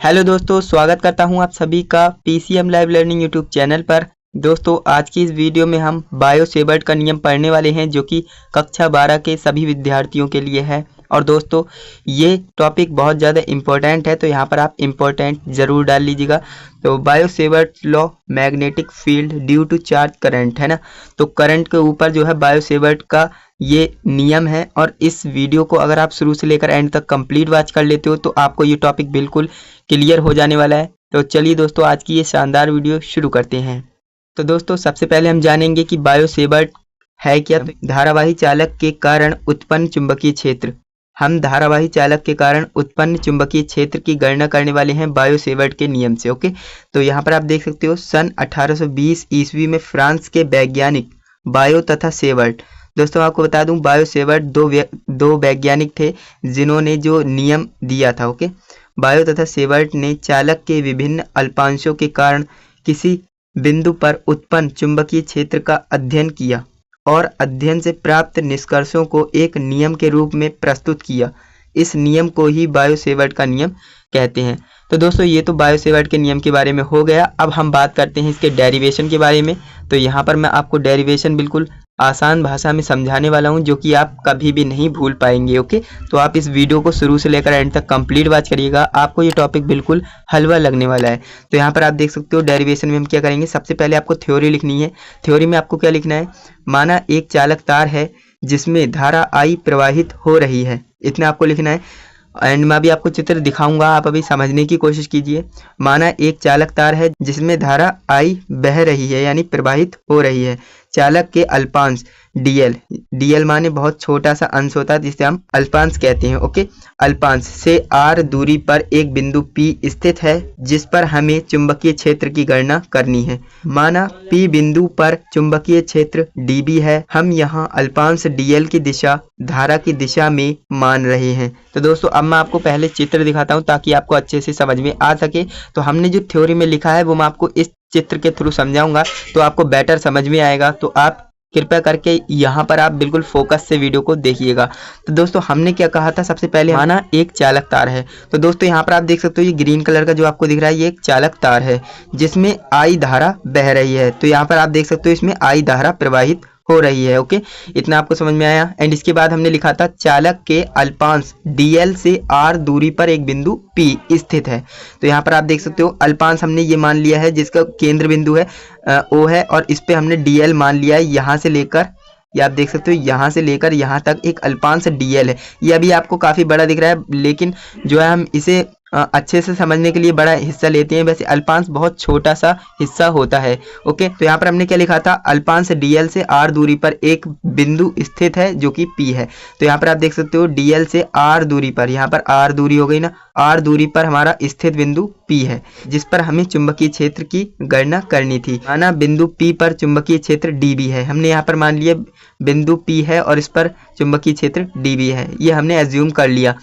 Hello दोस्तों, स्वागत करता हूं आप सभी का PCM live learning YouTube channel पर। दोस्तों, आज की इस वीडियो में हम बायो सेवर्ट का नियम पढ़ने वाले हैं, जो कि कक्षा 12 के सभी विद्यार्थियों के लिए है। और दोस्तों, ये टॉपिक बहुत ज़्यादा इम्पोर्टेंट है, तो यहाँ पर आप इम्पोर्टेंट ज़रूर डाल लीजिएगा। तो Biot Savart law, magnetic field due to charge current, है ना। तो करंट के ऊपर जो है बायो सेवर्ट का ये नियम है। और इस वीडियो को अगर आप शुरू से लेकर एंड तक कंप्लीट वॉच कर लेते हो तो आपको ये टॉपिक बिल्कुल क्लियर हो जाने वाला है। तो चलिए दोस्तों, आज की ये शानदार वीडियो शुरू करते हैं। तो दोस्तों, सबसे पहले हम जानेंगे कि बायो सेवर्ट है क्या। तो धारावाही चालक के कारण उत्पन्न चुंबकीय क्षेत्र, हम धारावाही चालक के कारण उत्पन्न चुंबकीय क्षेत्र की गणना करने वाले हैं बायो सेवर्ट के नियम से। ओके, तो यहाँ पर आप देख सकते हो सन 1820 ईस्वी में फ्रांस के वैज्ञानिक बायो तथा सेवर्ट, दोस्तों आपको बता दूं बायो सेवर्ट दो वैज्ञानिक थे जिन्होंने जो नियम दिया था। ओके, बायो तथा सेवर्ट ने चालक के विभिन्न अल्पांशों के कारण किसी बिंदु पर उत्पन्न चुंबकीय क्षेत्र का अध्ययन किया और अध्ययन से प्राप्त निष्कर्षों को एक नियम के रूप में प्रस्तुत किया। इस नियम को ही बायो सेवर्ट का नियम कहते हैं। तो दोस्तों, ये तो बायो सेवर्ट के नियम के बारे में हो गया। अब हम बात करते हैं इसके डेरिवेशन के बारे में। तो यहाँ पर मैं आपको डेरिवेशन बिल्कुल आसान भाषा में समझाने वाला हूँ, जो कि आप कभी भी नहीं भूल पाएंगे। ओके, तो आप इस वीडियो को शुरू से लेकर एंड तक कंप्लीट वॉच करिएगा, आपको ये टॉपिक बिल्कुल हलवा लगने वाला है। तो यहाँ पर आप देख सकते हो डेरिवेशन में हम क्या करेंगे। सबसे पहले आपको थ्योरी लिखनी है। थ्योरी में आपको क्या लिखना है, माना एक चालक तार है जिसमें धारा I प्रवाहित हो रही है, इतना आपको लिखना है। एंड मैं भी आपको चित्र दिखाऊंगा, आप अभी समझने की कोशिश कीजिए। माना एक चालक तार है जिसमें धारा I बह रही है, यानी प्रवाहित हो रही है। चालक के अल्पांश डीएल माने बहुत छोटा सा अंश होता है, जिसे हम अल्पांश कहते हैं। ओके, अल्पांश से r दूरी पर एक बिंदु P स्थित है जिस पर हमें चुंबकीय क्षेत्र की गणना करनी है। माना P बिंदु पर चुंबकीय क्षेत्र dB है। हम यहाँ अल्पांश dl की दिशा धारा की दिशा में मान रहे हैं। तो दोस्तों, अब मैं आपको पहले चित्र दिखाता हूँ ताकि आपको अच्छे से समझ में आ सके। तो हमने जो थ्योरी में लिखा है वो मैं आपको इस चित्र के थ्रू समझाऊंगा, तो आपको बेटर समझ में आएगा। तो आप कृपया करके यहाँ पर आप बिल्कुल फोकस से वीडियो को देखिएगा। तो दोस्तों, हमने क्या कहा था, सबसे पहले माना एक चालक तार है। तो दोस्तों, यहाँ पर आप देख सकते हो ये ग्रीन कलर का जो आपको दिख रहा है, ये एक चालक तार है जिसमें I धारा बह रही है। तो यहाँ पर आप देख सकते हो इसमें I धारा प्रवाहित हो रही है। ओके, इतना आपको समझ में आया। एंड इसके बाद हमने लिखा था चालक के अल्पांश dl से r दूरी पर एक बिंदु P स्थित है। तो यहाँ पर आप देख सकते हो अल्पांश हमने ये मान लिया है जिसका केंद्र बिंदु है O है, और इस पे हमने dl मान लिया है। यहाँ से लेकर, ये आप देख सकते हो यहाँ से लेकर यहाँ तक एक अल्पांश dl है। ये अभी आपको काफ़ी बड़ा दिख रहा है, लेकिन जो है हम इसे अच्छे से समझने के लिए बड़ा हिस्सा लेते हैं। वैसे अल्पांश बहुत छोटा सा हिस्सा होता है। ओके, तो यहाँ पर हमने क्या लिखा था, अल्पांश dl से r दूरी पर एक बिंदु स्थित है जो कि P है। तो यहाँ पर आप देख सकते हो dl से r दूरी पर, यहाँ पर r दूरी हो गई ना, r दूरी पर हमारा स्थित बिंदु P है जिस पर हमें चुंबकीय क्षेत्र की गणना करनी थी। माना बिंदु P पर चुंबकीय क्षेत्र dB है। हमने यहाँ पर मान लिया बिंदु P है और इस पर चुंबकीय क्षेत्र dB है, ये हमने एज्यूम कर लिया।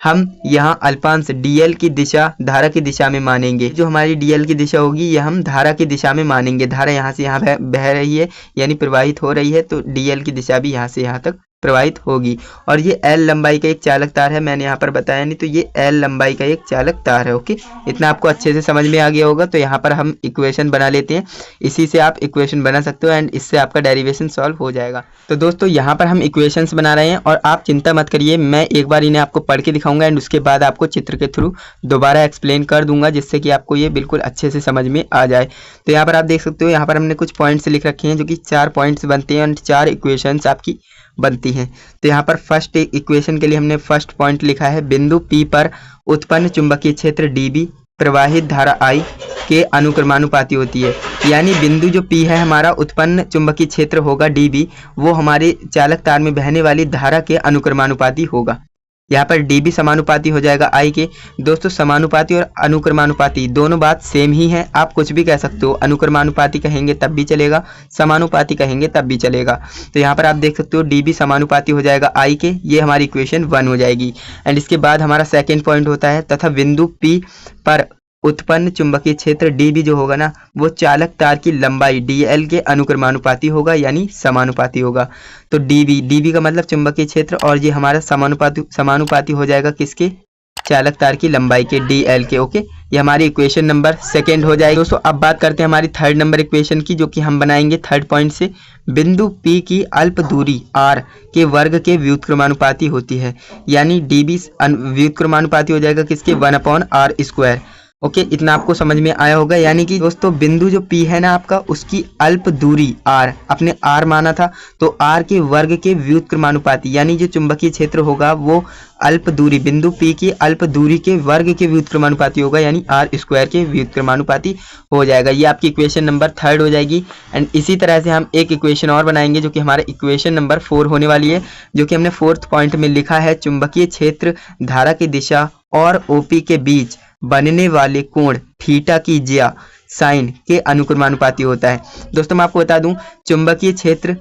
हम यहाँ अल्पांश dl की दिशा धारा की दिशा में मानेंगे। जो हमारी dl की दिशा होगी ये हम धारा की दिशा में मानेंगे। धारा यहाँ से यहाँ बह रही है, यानी प्रवाहित हो रही है, तो dl की दिशा भी यहाँ से यहाँ तक प्रवाहित होगी। और ये L लंबाई का एक चालक तार है, मैंने यहाँ पर बताया नहीं, तो ये L लंबाई का एक चालक तार है। ओके, इतना आपको अच्छे से समझ में आ गया होगा। तो यहाँ पर हम इक्वेशन बना लेते हैं, इसी से आप इक्वेशन बना सकते हो एंड इससे आपका डेरिवेशन सॉल्व हो जाएगा। तो दोस्तों, यहाँ पर हम इक्वेशंस बना रहे हैं और आप चिंता मत करिए, मैं एक बार इन्हें आपको पढ़ के दिखाऊंगा एंड उसके बाद आपको चित्र के थ्रू दोबारा एक्सप्लेन कर दूंगा, जिससे कि आपको ये बिल्कुल अच्छे से समझ में आ जाए। तो यहाँ पर आप देख सकते हो, यहाँ पर हमने कुछ पॉइंट्स लिख रखे हैं जो कि 4 पॉइंट्स बनते हैं एंड 4 इक्वेशंस आपकी बनती हैं। तो यहाँ पर फर्स्ट इक्वेशन के लिए हमने फर्स्ट पॉइंट लिखा है, बिंदु P पर उत्पन्न चुंबकीय क्षेत्र dB प्रवाहित धारा I के अनुक्रमानुपाती होती है। यानी बिंदु जो P है हमारा, उत्पन्न चुंबकीय क्षेत्र होगा dB, वो हमारे चालक तार में बहने वाली धारा के अनुक्रमानुपाती होगा। यहाँ पर dB समानुपाती हो जाएगा I के। दोस्तों, समानुपाती और अनुक्रमानुपाती दोनों बात सेम ही है, आप कुछ भी कह सकते हो। अनुक्रमानुपाती कहेंगे तब भी चलेगा, समानुपाती कहेंगे तब भी चलेगा। तो यहाँ पर आप देख सकते हो dB समानुपाती हो जाएगा I के, ये हमारी इक्वेशन 1 हो जाएगी। एंड इसके बाद हमारा सेकेंड पॉइंट होता है, तथा बिंदु P पर उत्पन्न चुंबकीय क्षेत्र dB जो होगा ना, वो चालक तार की लंबाई dl के अनुक्रमानुपाती होगा, यानी समानुपाती होगा। तो dB का मतलब चुंबकीय क्षेत्र, और ये हमारा समानुपाती हो जाएगा किसके, चालक तार की लंबाई के dl के। ओके, ये हमारी इक्वेशन नंबर सेकेंड हो जाएगी। दोस्तों अब बात करते हैं हमारी थर्ड नंबर इक्वेशन की, जो कि हम बनाएंगे थर्ड पॉइंट से। बिंदु P की अल्प दूरी r के वर्ग के व्युत्क्रमानुपाती होती है, यानी dB व्युत्क्रमानुपाती हो जाएगा किसके, 1/r²। ओके, इतना आपको समझ में आया होगा। यानी कि दोस्तों बिंदु जो P है ना आपका, उसकी अल्प दूरी r, अपने r माना था, तो r के वर्ग के व्युत्क्रमानुपाती, यानी जो चुंबकीय क्षेत्र होगा वो अल्प दूरी, बिंदु P की अल्प दूरी के वर्ग के व्युत्क्रमानुपाती होगा, यानी r² के व्युत्क्रमानुपाती हो जाएगा। ये आपकी इक्वेशन नंबर थर्ड हो जाएगी। एंड इसी तरह से हम एक इक्वेशन और बनाएंगे जो कि हमारा इक्वेशन नंबर 4 होने वाली है, जो कि हमने फोर्थ पॉइंट में लिखा है। चुंबकीय क्षेत्र, धारा की दिशा और OP के बीच बनने वाले कोण थीटा की ज्या साइन के अनुक्रमानुपाती होता है। दोस्तों मैं आपको बता दूं, चुंबकीय क्षेत्र,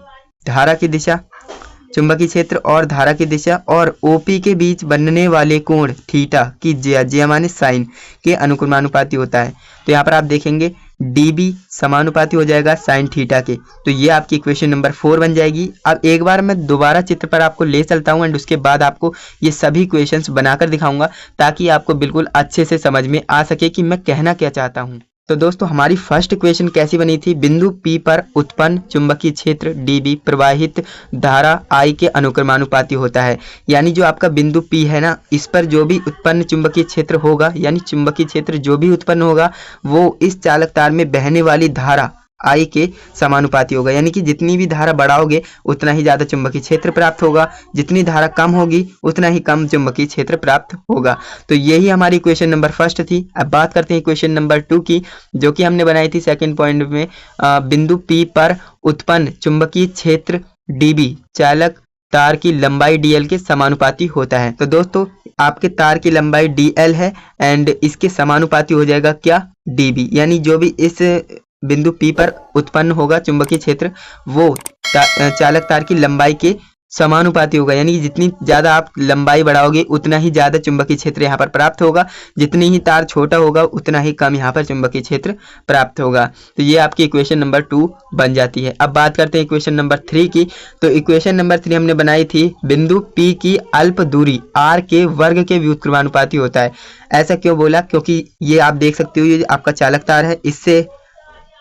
धारा की दिशा, चुंबकीय क्षेत्र और धारा की दिशा और OP के बीच बनने वाले कोण थीटा की ज्या माने साइन के अनुक्रमानुपाती होता है। तो यहाँ पर आप देखेंगे dB समानुपाती हो जाएगा साइन थीटा के। तो ये आपकी इक्वेशन नंबर 4 बन जाएगी। अब एक बार मैं दोबारा चित्र पर आपको ले चलता हूँ एंड उसके बाद आपको ये सभी इक्वेशंस बनाकर दिखाऊंगा, ताकि आपको बिल्कुल अच्छे से समझ में आ सके कि मैं कहना क्या चाहता हूँ। तो दोस्तों हमारी फर्स्ट इक्वेशन कैसी बनी थी, बिंदु P पर उत्पन्न चुंबकीय क्षेत्र dB प्रवाहित धारा I के अनुक्रमानुपाती होता है। यानी जो आपका बिंदु P है ना, इस पर जो भी उत्पन्न चुंबकीय क्षेत्र होगा, यानी चुंबकीय क्षेत्र जो भी उत्पन्न होगा वो इस चालक तार में बहने वाली धारा I के समानुपाती होगा। यानी कि जितनी भी धारा बढ़ाओगे उतना ही ज़्यादा चुंबकीय क्षेत्र प्राप्त होगा, जितनी धारा कम होगी उतना ही कम चुंबकीय क्षेत्र प्राप्त होगा। तो यही हमारी इक्वेशन नंबर फर्स्ट थी। अब बात करते हैं इक्वेशन नंबर 2 की, जो कि हमने बनाई थी सेकंड पॉइंट में। बिंदु P पर उत्पन्न चुंबकीय क्षेत्र dB चालक तार की लंबाई dl के समानुपाती होता है। तो दोस्तों आपके तार की लंबाई dl है एंड इसके समानुपाती हो जाएगा क्या, dB। यानी जो भी इस बिंदु P पर उत्पन्न होगा चुंबकीय क्षेत्र वो चालक तार की लंबाई के समानुपाती होगा। यानी जितनी ज़्यादा आप लंबाई बढ़ाओगे उतना ही ज़्यादा चुंबकीय क्षेत्र यहाँ पर प्राप्त होगा, जितनी ही तार छोटा होगा उतना ही कम यहाँ पर चुंबकीय क्षेत्र प्राप्त होगा। तो ये आपकी इक्वेशन नंबर 2 बन जाती है। अब बात करते हैं इक्वेशन नंबर 3 की। तो इक्वेशन नंबर 3 हमने बनाई थी, बिंदु P की अल्प दूरी r के वर्ग के व्युत्क्रमानुपाती होता है। ऐसा क्यों बोला, क्योंकि ये आप देख सकते हो, ये आपका चालक तार है, इससे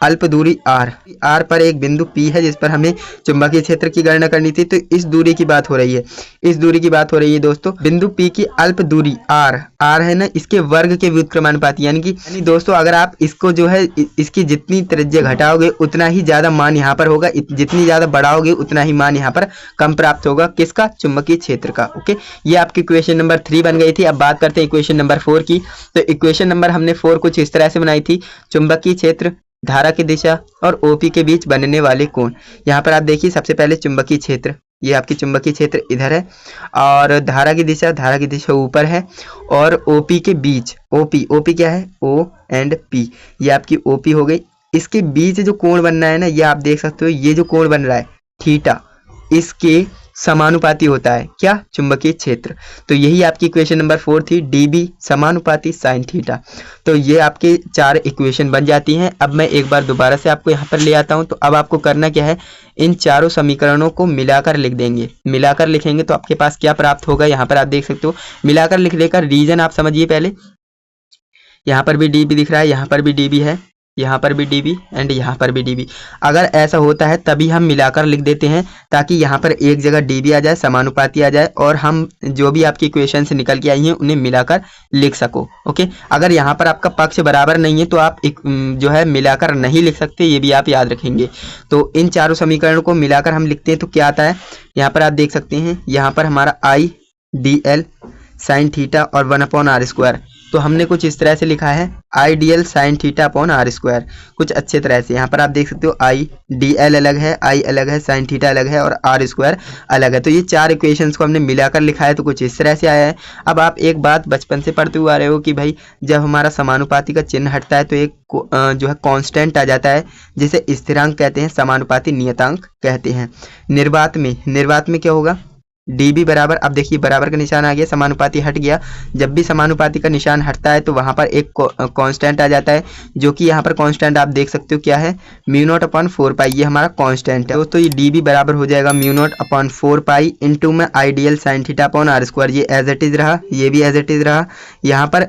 अल्प दूरी r पर एक बिंदु P है जिस पर हमें चुंबकीय क्षेत्र की गणना करनी थी। तो इस दूरी की बात हो रही है, इस दूरी की बात हो रही है दोस्तों। बिंदु P की अल्प दूरी r है ना, इसके वर्ग के व्युत्क्रमानुपाती। यानी दोस्तों अगर आप इसको जो है इसकी जितनी त्रिज्या घटाओगे उतना ही ज्यादा मान यहाँ पर होगा, जितनी ज्यादा बढ़ाओगे उतना ही मान यहाँ पर कम प्राप्त होगा, किसका, चुंबकीय क्षेत्र का। ओके, ये आपकी इक्वेशन नंबर 3 बन गई थी। अब बात करते हैं इक्वेशन नंबर 4 की। तो इक्वेशन नंबर हमने 4 कुछ इस तरह से बनाई थी, चुंबकीय क्षेत्र, धारा की दिशा और OP के बीच बनने वाले कोण। यहाँ पर आप देखिए सबसे पहले चुंबकीय क्षेत्र, ये आपकी चुंबकीय क्षेत्र इधर है और धारा की दिशा ऊपर है और OP के बीच, OP क्या है, O एंड P, ये आपकी OP हो गई। इसके बीच जो कोण बनना है ना, ये आप देख सकते हो, ये जो कोण बन रहा है थीटा, इसके समानुपाती होता है क्या, चुंबकीय क्षेत्र। तो यही आपकी इक्वेशन नंबर 4 थी, dB समानुपाती साइन थीटा। तो ये आपके 4 इक्वेशन बन जाती हैं। अब मैं एक बार दोबारा से आपको यहाँ पर ले आता हूँ। तो अब आपको करना क्या है, इन चारों समीकरणों को मिलाकर लिख देंगे। मिलाकर लिखेंगे तो आपके पास क्या प्राप्त होगा, यहाँ पर आप देख सकते हो। मिलाकर लिख लेकर रीजन आप समझिए पहले, यहाँ पर भी dB दिख रहा है, यहाँ पर भी dB है, यहाँ पर भी dB एंड यहाँ पर भी dB। अगर ऐसा होता है तभी हम मिलाकर लिख देते हैं, ताकि यहाँ पर एक जगह dB आ जाए, समानुपाती आ जाए और हम जो भी आपकी इक्वेशन से निकल के आई हैं उन्हें मिलाकर लिख सको। ओके, अगर यहाँ पर आपका पक्ष बराबर नहीं है तो आप जो है मिलाकर नहीं लिख सकते, ये भी आप याद रखेंगे। तो इन चारों समीकरणों को मिलाकर हम लिखते हैं तो क्या आता है, यहाँ पर आप देख सकते हैं, यहाँ पर हमारा I dl साइन थीटा और 1/r²। तो हमने कुछ इस तरह से लिखा है, आई dl sine theta upon r², कुछ अच्छे तरह से। यहाँ पर आप देख सकते हो आई dl अलग है, आई अलग है, साइन थीटा अलग है और r² अलग है। तो ये 4 इक्वेशंस को हमने मिलाकर लिखा है, तो कुछ इस तरह से आया है। अब आप एक बात बचपन से पढ़ते हुए आ रहे हो कि भाई जब हमारा समानुपाती का चिन्ह हटता है तो एक जो है कांस्टेंट आ जाता है, जिसे स्थिरांक कहते हैं, समानुपाती नियतांक कहते हैं। निर्वात में क्या होगा, dB बराबर, अब देखिए बराबर का निशान आ गया, समानुपाती हट गया। जब भी समानुपाती का निशान हटता है तो वहां पर एक कांस्टेंट आ जाता है, जो कि यहाँ पर कांस्टेंट आप देख सकते हो क्या है, μ0/4π, ये हमारा कांस्टेंट है दोस्तों। ये dB बराबर हो जाएगा μ0/4π इंटू में आई dl sine theta upon r²। ये एज इट इज रहा, ये भी एज इट इज रहा। यहाँ पर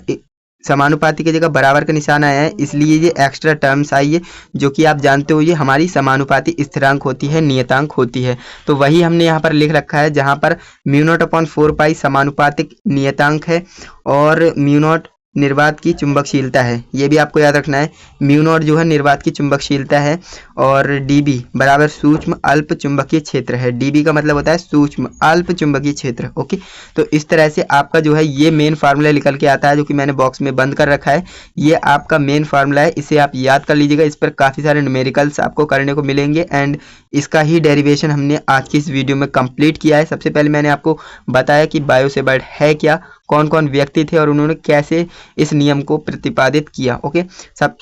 समानुपाती की जगह बराबर का निशान आया है, इसलिए ये एक्स्ट्रा टर्म्स आई है, जो कि आप जानते हो ये हमारी समानुपाती स्थिरांक होती है, नियतांक होती है। तो वही हमने यहाँ पर लिख रखा है, जहाँ पर μ0/4π समानुपातिक नियतांक है और μ0 निर्वात की चुंबकशीलता है। ये भी आपको याद रखना है, μ0 जो है निर्वात की चुंबकशीलता है और dB बराबर सूक्ष्म अल्प चुंबकीय क्षेत्र है। dB का मतलब होता है सूक्ष्म अल्प चुंबकीय क्षेत्र। ओके, तो इस तरह से आपका जो है ये मेन फार्मूला निकल के आता है, जो कि मैंने बॉक्स में बंद कर रखा है। ये आपका मेन फार्मूला है, इसे आप याद कर लीजिएगा। इस पर काफ़ी सारे न्यूमेरिकल्स आपको करने को मिलेंगे एंड इसका ही डेरिवेशन हमने आज की इस वीडियो में कंप्लीट किया है। सबसे पहले मैंने आपको बताया कि बायोसेवर्ट है क्या, कौन कौन व्यक्ति थे और उन्होंने कैसे इस नियम को प्रतिपादित किया। ओके,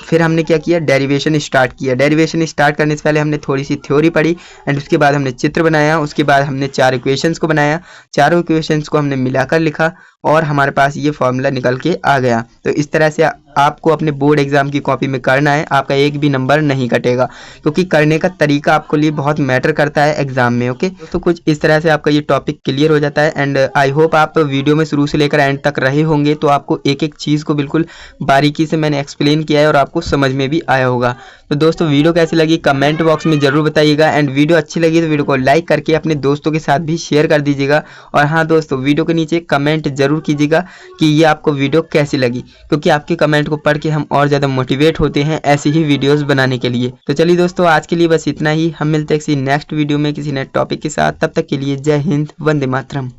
फिर हमने क्या किया, डेरिवेशन स्टार्ट किया। डेरिवेशन स्टार्ट करने से पहले हमने थोड़ी सी थ्योरी पढ़ी एंड उसके बाद हमने चित्र बनाया। उसके बाद हमने 4 इक्वेशंस को बनाया, चारों इक्वेशंस को हमने मिलाकर लिखा और हमारे पास ये फॉर्मूला निकल के आ गया। तो इस तरह से आपको अपने बोर्ड एग्जाम की कॉपी में करना है, आपका एक भी नंबर नहीं कटेगा, क्योंकि करने का तरीका आपको लिए बहुत मैटर करता है एग्जाम में। ओके, तो कुछ इस तरह से आपका ये टॉपिक क्लियर हो जाता है एंड आई होप आप वीडियो में शुरू से लेकर एंड तक रहे होंगे, तो आपको एक एक चीज़ को बिल्कुल बारीकी से मैंने एक्सप्लेन किया है और आपको समझ में भी आया होगा। तो दोस्तों वीडियो कैसी लगी कमेंट बॉक्स में ज़रूर बताइएगा एंड वीडियो अच्छी लगी तो वीडियो को लाइक करके अपने दोस्तों के साथ भी शेयर कर दीजिएगा। और हाँ दोस्तों, वीडियो के नीचे कमेंट जरूर कीजिएगा कि ये आपको वीडियो कैसी लगी, क्योंकि आपके कमेंट को पढ़ के हम और ज़्यादा मोटिवेट होते हैं ऐसी ही वीडियोस बनाने के लिए। तो चलिए दोस्तों, आज के लिए बस इतना ही। हम मिलते हैं किसी नेक्स्ट वीडियो में किसी नए टॉपिक के साथ। तब तक के लिए जय हिंद, वंदे मातरम।